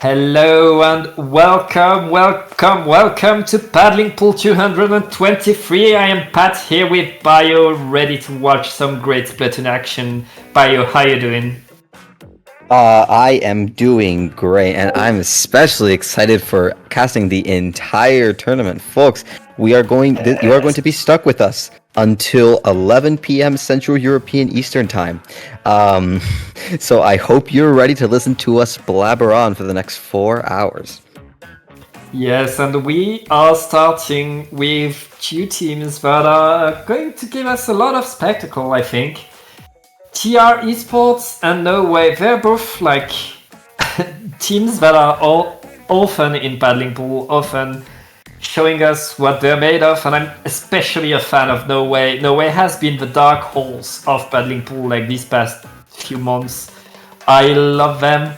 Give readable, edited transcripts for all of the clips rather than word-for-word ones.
Hello and welcome to Paddling Pool 223. I am Pat here with Bio, ready to watch some great Splatoon action. Bio, how you doing? I am doing great, and I'm especially excited for casting the entire tournament, folks. You are going to be stuck with us until 11 p.m. Central European Eastern Time. Um, so I hope you're ready to listen to us blabber on for the next 4 hours. Yes, and we are starting with two teams that are going to give us a lot of spectacle, I think. TR Esports and noWay, they're both like teams that are all often in paddling pool, often showing us what they're made of, and I'm especially a fan of noWay. noWay has been the dark horse of paddling pool like these past few months. I love them.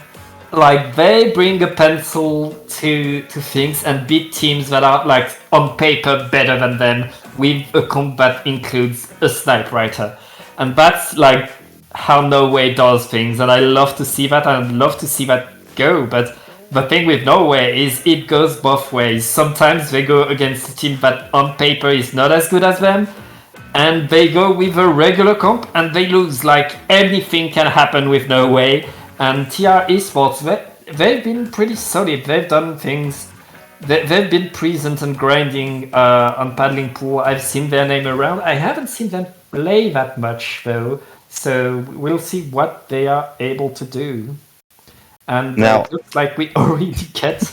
Like they bring a pencil to things and beat teams that are like on paper better than them with a comp that includes a snipe writer. And that's like how noWay does things, and I love to see that. I love to see that go. But the thing with noWay is it goes both ways. Sometimes they go against a team that on paper is not as good as them, and they go with a regular comp and they lose. Like anything can happen with noWay. And TR Esports, they've been pretty solid. They've done things. They've been present and grinding on paddling pool. I've seen their name around. I haven't seen them play that much though. So we'll see what they are able to do. And Now, it looks like we already get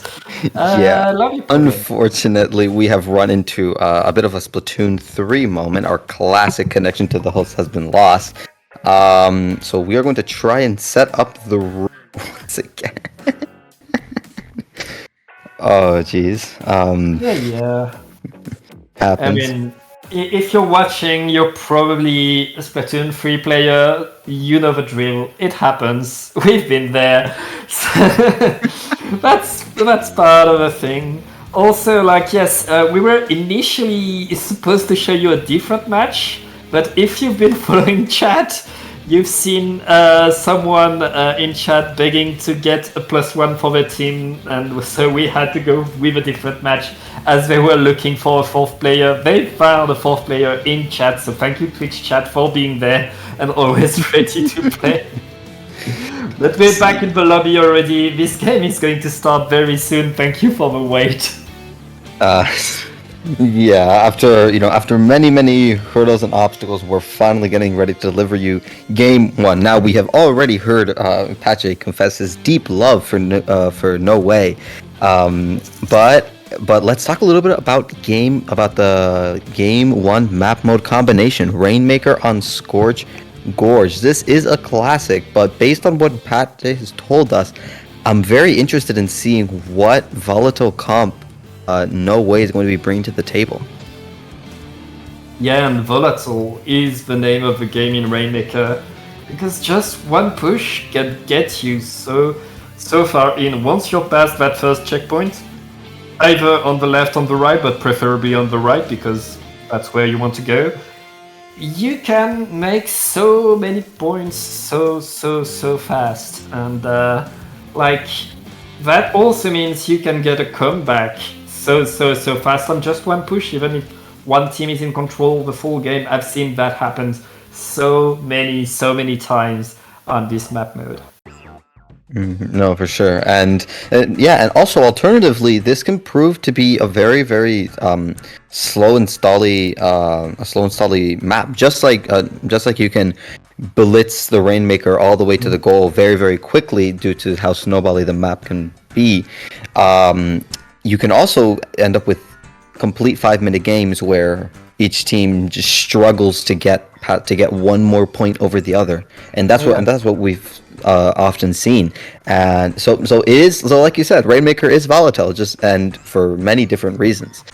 yeah, Lobby Play. unfortunately, we have run into a bit of a Splatoon 3 moment. Our classic connection to the host has been lost. So we are going to try and set up the room once again. Oh, jeez. Yeah. I Happens. mean, if you're watching, you're probably a Splatoon 3 player. You know the drill. It happens. We've been there. So that's part of the thing. Also, like, yes, we were initially supposed to show you a different match, but if you've been following chat, you've seen someone in chat begging to get a +1 for their team, and so we had to go with a different match as they were looking for a fourth player. They found a fourth player in chat, so thank you Twitch chat for being there and always ready to play. But we're back in the lobby already. This game is going to start very soon. Thank you for the wait. Yeah, after many hurdles and obstacles, we're finally getting ready to deliver you game one. Now we have already heard Pache confess his deep love for noWay, but let's talk a little bit about the game one map mode combination: Rainmaker on Scorch, Gorge. This is a classic, but based on what Pache has told us, I'm very interested in seeing what volatile comp noWay is going to be bringing to the table. Yeah, and Volatile is the name of the game in Rainmaker, because just one push can get you so far in. Once you're past that first checkpoint, either on the left, on the right, but preferably on the right because that's where you want to go, you can make so many points so fast. And like that also means you can get a comeback so fast on just one push, even if one team is in control the full game. I've seen that happen so many times on this map mode. No, for sure, and yeah, and also alternatively, this can prove to be a very slow install-y map. Just like you can blitz the Rainmaker all the way to the goal very quickly due to how snowbally the map can be. You can also end up with complete 5-minute games where each team just struggles to get one more point over the other, and that's what we've often seen. And so like you said, Rainmaker is volatile, and for many different reasons.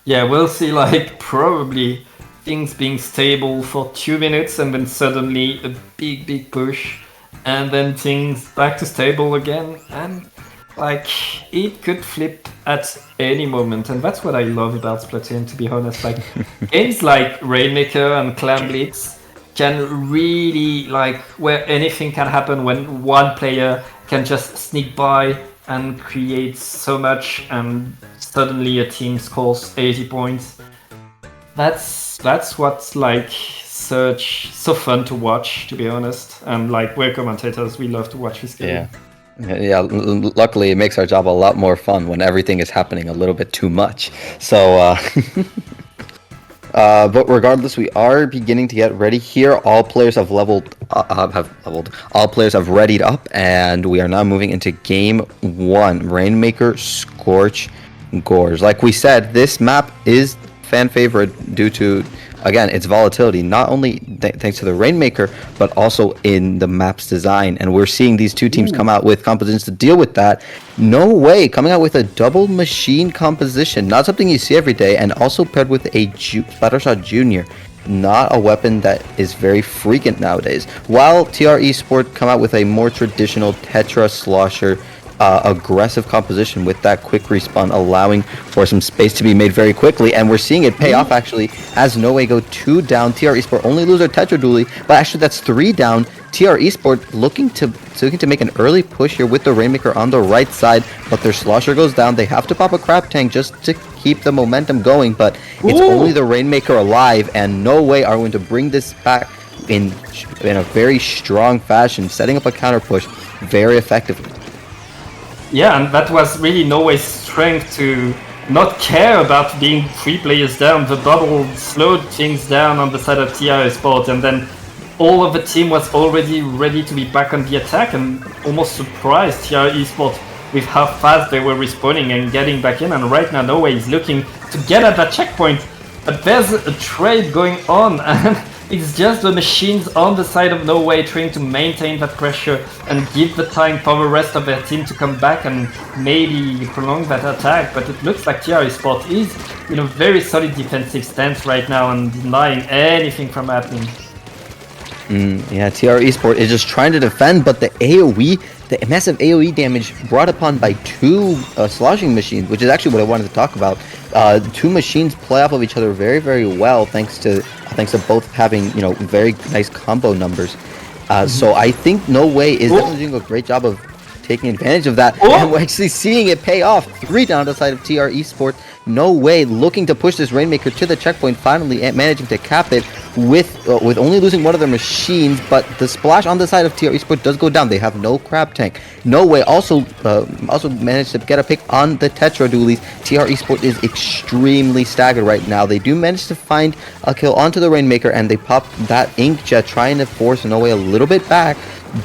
Yeah, we'll see, like, probably things being stable for 2 minutes and then suddenly a big push, and then things back to stable again, and like it could flip at any moment. And that's what I love about Splatoon, to be honest. Like games like Rainmaker and Clam Blitz, can really like where anything can happen when one player can just sneak by and create so much, and suddenly a team scores 80 points. That's what's like so fun to watch, to be honest. And like we're commentators, we love to watch this game. Yeah, luckily it makes our job a lot more fun when everything is happening a little bit too much. So, but regardless, we are beginning to get ready here. All players have leveled. All players have readied up, and we are now moving into game 1. Rainmaker, Scorch, Gorge. Like we said, this map is fan favorite due to, again, its volatility, not only thanks to the Rainmaker, but also in the map's design. And we're seeing these two teams come out with compositions to deal with that. noWay coming out with a double machine composition, not something you see every day, and also paired with a Splattershot Junior, not a weapon that is very frequent nowadays. While TR Esport come out with a more traditional Tetra Slosher aggressive composition with that quick respawn, allowing for some space to be made very quickly, and we're seeing it pay off actually as noWay go 2 down. TR Esport only lose their Tetra dually, but actually that's 3 down. TR Esport looking to make an early push here with the Rainmaker on the right side, but their Slosher goes down. They have to pop a Crab Tank just to keep the momentum going, but it's only the Rainmaker alive, and noWay are going to bring this back in a very strong fashion, setting up a counter push very effectively. Yeah, and that was really noWay's strength to not care about being 3 players down. The bubble slowed things down on the side of TR Esport, and then all of the team was already ready to be back on the attack, and almost surprised TR Esport with how fast they were respawning and getting back in. And right now noWay is looking to get at that checkpoint, but there's a trade going on, and it's just the machines on the side of noWay trying to maintain that pressure and give the time for the rest of their team to come back and maybe prolong that attack. But it looks like TR Esport is in a very solid defensive stance right now and denying anything from happening. Yeah, TR Esport is just trying to defend, but the AoE, the massive AoE damage brought upon by 2 sloshing machines, which is actually what I wanted to talk about. 2 machines play off of each other very, very well, thanks to both having, very nice combo numbers. So I think noWay is definitely doing a great job of taking advantage of that, and we're actually seeing it pay off. 3 down the side of TR Esport. noWay looking to push this Rainmaker to the checkpoint, finally managing to cap it with only losing one of their machines, but the splash on the side of TR Esport does go down. They have no Crab Tank. noWay also managed to get a pick on the Tetra dualies. TR Esport is extremely staggered right now. They do manage to find a kill onto the Rainmaker, and they pop that Inkjet, trying to force noWay a little bit back,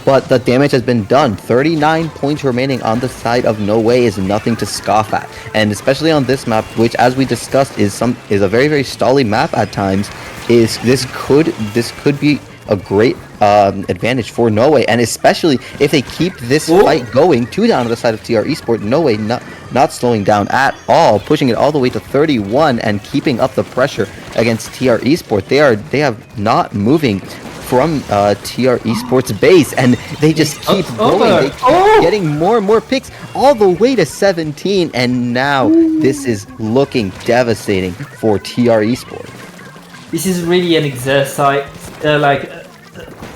but the damage has been done. 39 points remaining on the side of noWay is nothing to scoff at, and especially on this map, which, as we discussed, is a very, very stally map at times. This could be a great advantage for noWay, and especially if they keep this fight going. 2 down on the side of TR Esport. noWay not slowing down at all, pushing it all the way to 31 and keeping up the pressure against TR Esport. They have not moving from TR Esport's base, and they just keep going. They keep getting more and more picks all the way to 17, and now this is looking devastating for TR Esport. This is really an exercise,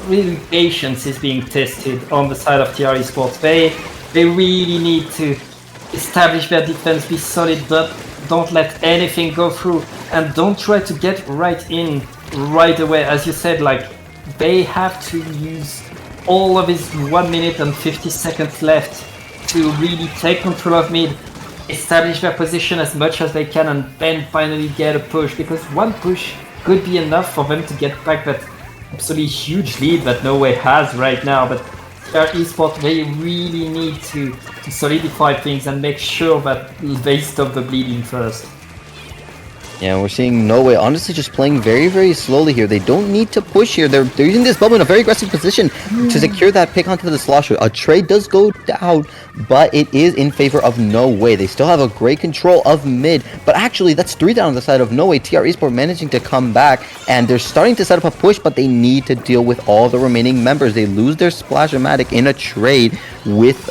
really patience is being tested on the side of TR Esports. They really need to establish their defense, be solid, but don't let anything go through, and don't try to get right in right away. As you said, they have to use all of his 1 minute and 50 seconds left to really take control of mid, establish their position as much as they can, and then finally get a push, because one push could be enough for them to get back that absolutely huge lead that noWay has right now. But TR Esport, they really need to solidify things and make sure that they stop the bleeding first. Yeah, we're seeing noWay honestly just playing very, very slowly here. They don't need to push here. They're using this bubble in a very aggressive position to secure that pick onto the slosher. A trade does go down, but it is in favor of noWay. They still have a great control of mid, but actually that's 3 down on the side of noWay. TR Esport managing to come back, and they're starting to set up a push, but they need to deal with all the remaining members. They lose their Splash-O-Matic in a trade with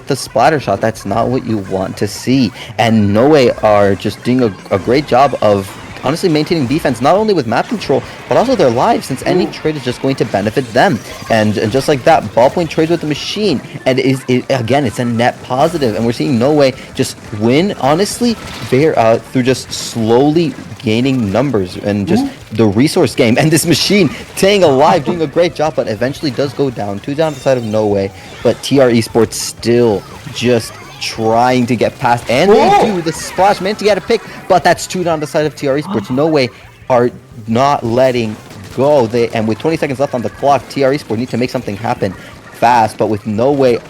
the splatter shot. That's not what you want to see, and noWay are just doing a great job of honestly maintaining defense not only with map control but also their lives, since any trade is just going to benefit them. And just like that, Ballpoint trades with the machine, and again, it's a net positive, and we're seeing noWay just win, honestly, through just slowly gaining numbers and just the resource game. And this machine staying alive, doing a great job, but eventually does go down. 2 down the side of noWay, but TR Esports still just trying to get past, and they do the splash, meant to get a pick, but that's 2 down the side of TR Esports. noWay are not letting go. And with 20 seconds left on the clock, TR Esport need to make something happen fast, but with noWay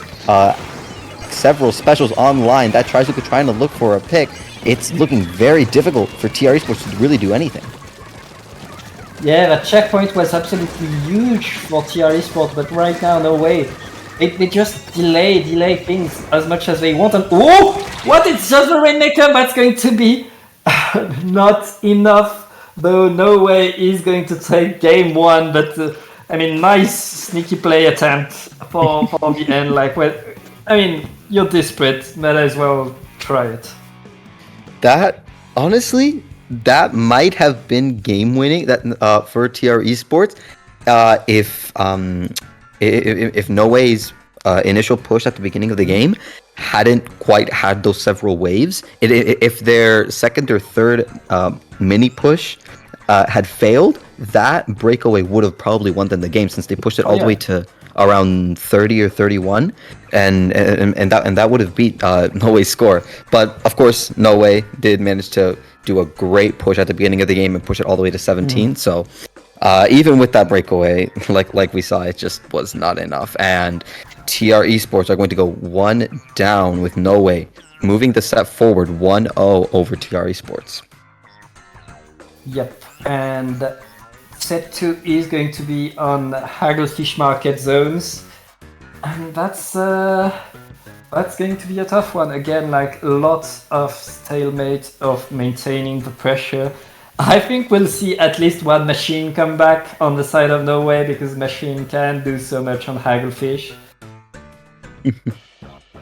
several specials online, that tries to trying to look for a pick, it's looking very difficult for TR Esports to really do anything. Yeah, that checkpoint was absolutely huge for TR Esport, but right now, noWay. They just delay things as much as they want, and what? It's just the Rainmaker. That's going to be not enough. Though noWay is going to take game 1, but I mean, nice sneaky play attempt for the end. Like, well, I mean, you're desperate, might as well try it. That honestly, that might have been game winning that for TR Esports if noWay's initial push at the beginning of the game hadn't quite had those several waves. If their second or third mini push had failed, that breakaway would have probably won them the game, since they pushed it all the way to around 30 or 31, and that would have beat noWay's score. But of course, noWay did manage to do a great push at the beginning of the game and push it all the way to 17. So even with that breakaway, like we saw, it just was not enough. And TR Esports are going to go 1 down with noWay, moving the set forward 1-0 over TR Esports. Yep, and set 2 is going to be on Hagglefish Market zones, and that's going to be a tough one. Again, like, lots of stalemate of maintaining the pressure. I think we'll see at least one machine come back on the side of noWay, because machine can do so much on Hagglefish.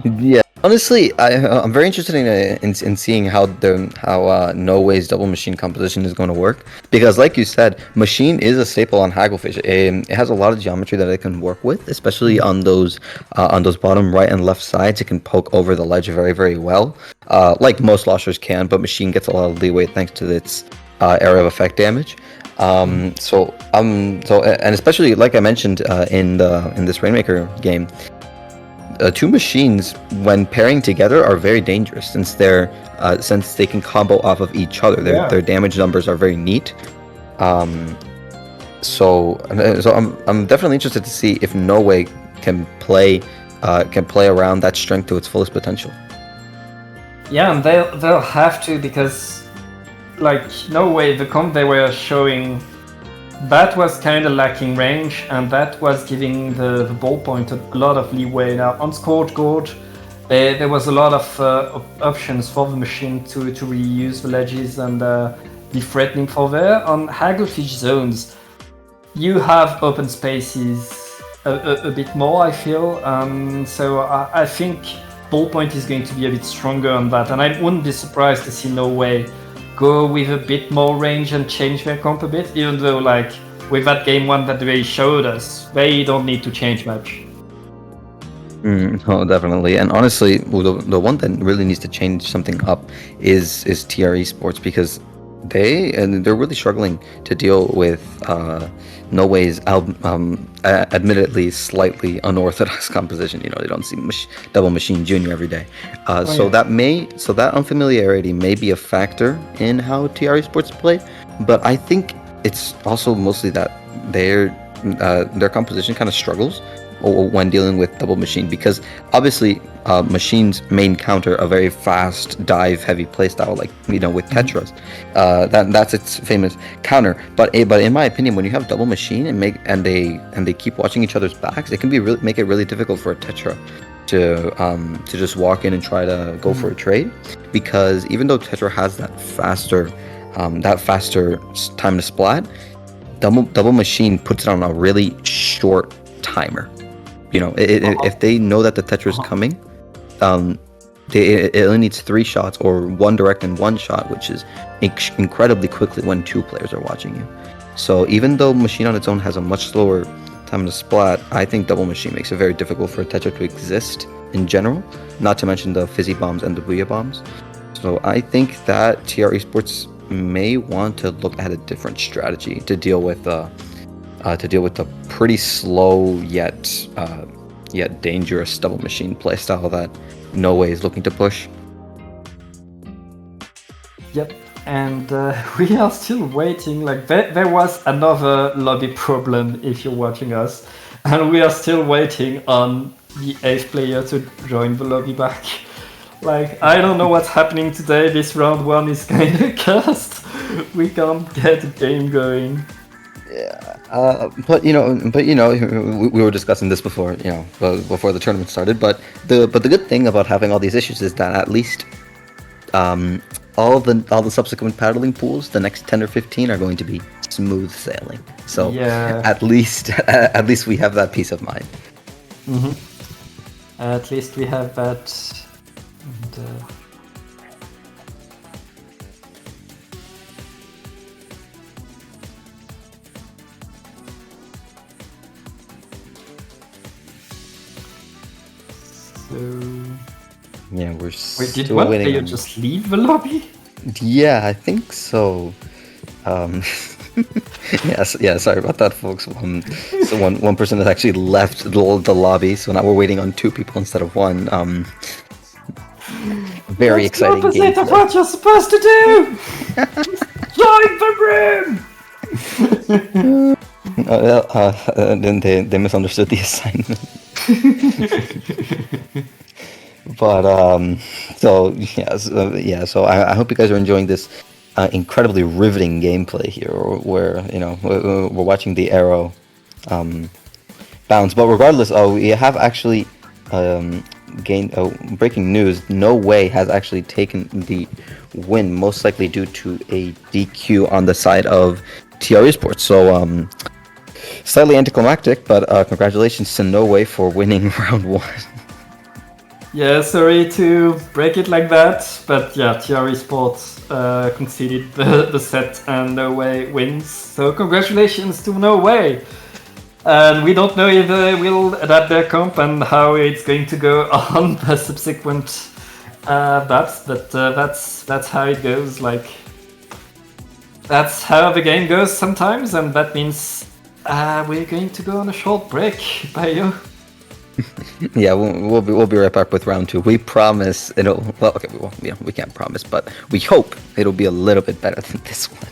Yeah, honestly, I'm very interested in seeing how noWay's double machine composition is going to work, because, like you said, machine is a staple on Hagglefish. It has a lot of geometry that it can work with, especially on those bottom right and left sides. It can poke over the ledge very, very well, like most launchers can. But machine gets a lot of leeway thanks to its area of effect damage. And especially, like I mentioned in this Rainmaker game, 2 machines, when pairing together, are very dangerous, since they can combo off of each other. Their damage numbers are very neat. So I'm definitely interested to see if noWay can play around that strength to its fullest potential. Yeah, and they'll have to, because, like, noWay, the comp they were showing, that was kind of lacking range, and that was giving the Ballpoint a lot of leeway. Now on Scorch Gorge, there was a lot of options for the machine to reuse the ledges and be threatening for there. On Hagglefish zones, you have open spaces a bit more, I feel. So I think Ballpoint is going to be a bit stronger on that, and I wouldn't be surprised to see noWay go with a bit more range and change their comp a bit, even though, like, with that game 1 that they showed us, they don't need to change much. Oh, definitely. And honestly, the one that really needs to change something up is TR Esports, because they're really struggling to deal with noWay's admittedly slightly unorthodox composition. They don't see double machine junior every day. That unfamiliarity may be a factor in how TR Esports play, but I think it's also mostly that their composition kind of struggles when dealing with double machine, because obviously machine's main counter a very fast dive heavy playstyle, like with Tetras. That's its famous counter. But in my opinion, when you have double machine and they keep watching each other's backs, it can make it really difficult for a Tetra to just walk in and try to go for a trade, because even though Tetra has that faster time to splat, double machine puts it on a really short timer. If they know that the Tetra is coming, it only needs 3 shots or 1 direct and 1 shot, which is incredibly quickly when 2 players are watching you. So even though Machine on its own has a much slower time to splat, I think Double Machine makes it very difficult for a Tetra to exist in general, not to mention the Fizzy Bombs and the Booyah Bombs. So I think that TR Esports may want to look at a different strategy to deal with the pretty slow yet dangerous Double Machine playstyle that noWay is looking to push. Yep, and we are still waiting. Like there was another lobby problem if you're watching us, and we are still waiting on the 8th player to join the lobby back. Like I don't know what's happening today. This round 1 is kind of cursed. We can't get the game going. Yeah, but we were discussing this before, before the tournament started. But the good thing about having all these issues is that at least all the subsequent paddling pools, the next 10 or 15, are going to be smooth sailing. So yeah, at least we have that peace of mind. At least we have that. And, yeah, we're wait, did still one waiting. player just leave the lobby? Yeah, I think so. Yes, yeah. Sorry about that, folks. So one person has actually left the lobby, so now we're waiting on 2 people instead of 1. Very exciting game. That's the opposite of what you're supposed to do. Join the room. Then they misunderstood the assignment. But so I hope you guys are enjoying this incredibly riveting gameplay here, where we're watching the arrow bounce. But regardless, we have actually gained breaking news. noWay has actually taken the win, most likely due to a DQ on the side of TR Esport. So slightly anticlimactic, but congratulations to noWay for winning round 1. Yeah, sorry to break it like that, but yeah, TR Esport conceded the set and noWay wins. So congratulations to noWay. And we don't know if they will adapt their comp and how it's going to go on the subsequent bats, but that's how it goes. Like that's how the game goes sometimes, and that means we're going to go on a short break, Bayo. Yeah, we'll be right back with round 2. We promise it'll. Well, okay, we can't promise, but we hope it'll be a little bit better than this one.